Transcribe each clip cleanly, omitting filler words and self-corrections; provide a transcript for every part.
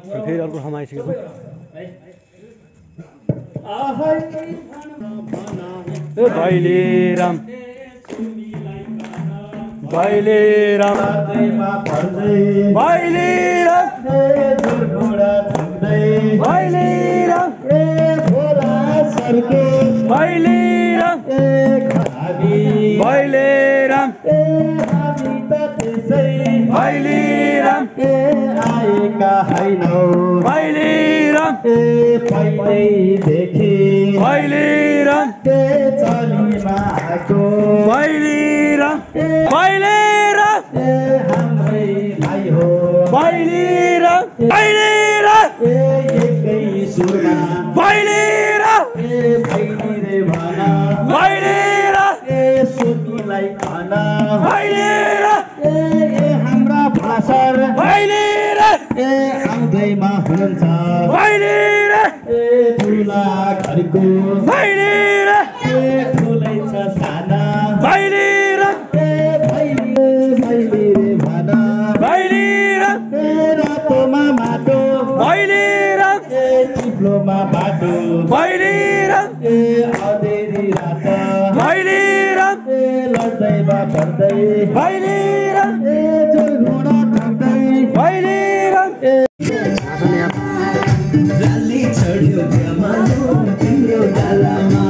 फेरि अर्को ठाउँमा आइसकेको छु भैले राम भैले राम भैले राम भैले राम भैले राम भैले राम भैले राम आएका हैनौ भैले राम पहिल्यैदेखि भैले राम चलीमा आएको भैले राम भैले राम हाम्रै भाइ हो भैले राम भैले राम एकै सुरमा भैले राम भैली रे भना भैले राम सुकीलाई खाना भैले राम हाम्रा भाषर भैले राम आउँदैमा हुनुहुन्छ भैले राम ठुला घरको भैले राम ठुलै छ साना भैले राम भैली रे भना भैले राम रातोमा माटो भैले राम चिप्लोमा बाटो भैले राम अँधेरी रात भैले राम लड्दैमा पर्दै भैले राम जोर घोडा ठग्दै भैले राम लाली चढ्यो जमानो तिम्रो गालामा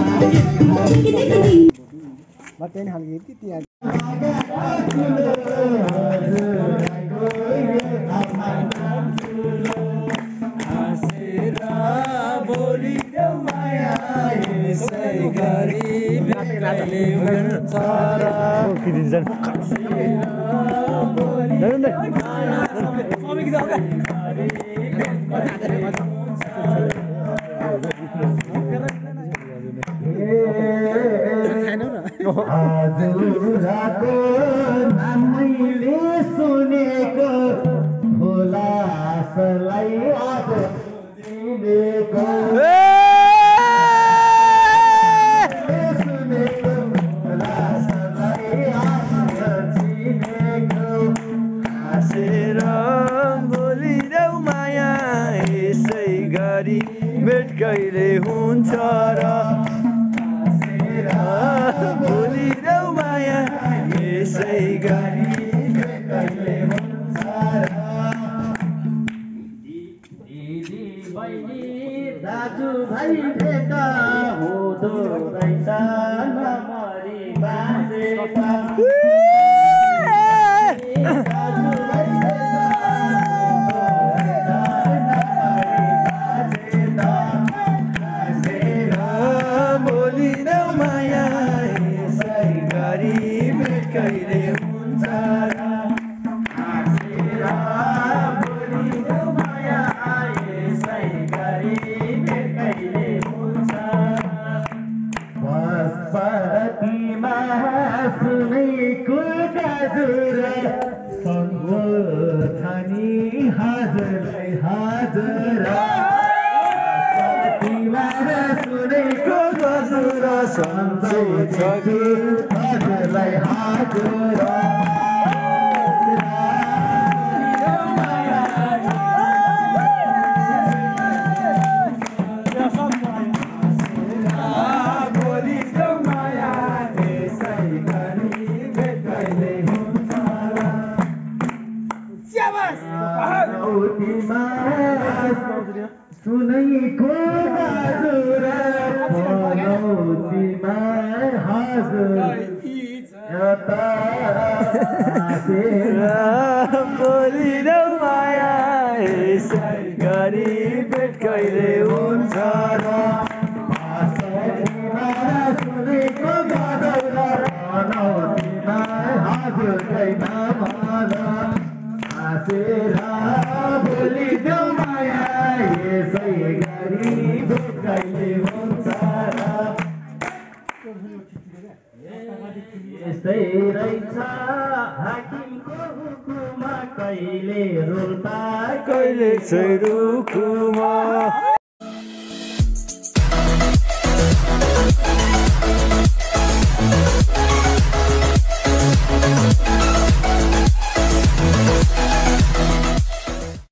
हजुरको नाम मैले सुनेको होला आशलाई आज दिनेको सुनेको होला आशलाई आज चिनेको हाँसेर बोलिदेऊ माया यसै गरी भेट कहिले हुन्छ र बोलिदेऊ माया यसै गरी भेट कहिले हुन्छ र दिदी बहिनी दाजु भाइ भेट हुँदो रहेछ नमरी बाँचेका बोलिदेऊ माया यसै गरी भेट कहिले हुन्छ र बोलिदेऊ माया यसै गरी भेट कहिले हुन्छ बस्पतिमा सुनेको गाजुर सङ्गो छ नि हजुरलाई हजुर सुनेको गजुर सन्चै छ कि हजुरलाई हजुर बोलिदेऊ माया यसै गरी भेट कहिले हुन्छ औटीमा सुनेको हजुर पनौतीमा हजुर बोलिदेऊ माया यसै गरी भेट कहिले हुन्छ र सुनेको हजुर पनौतीमा हजुरकै नाम हाँसेर बोलिदेऊ माया यसै गरी भेट कहिले हुन्छ र यस्तै रहेछ हाकिमको हुकुममा कहिले रोल्पा कहिले चाहिँ रुखुमा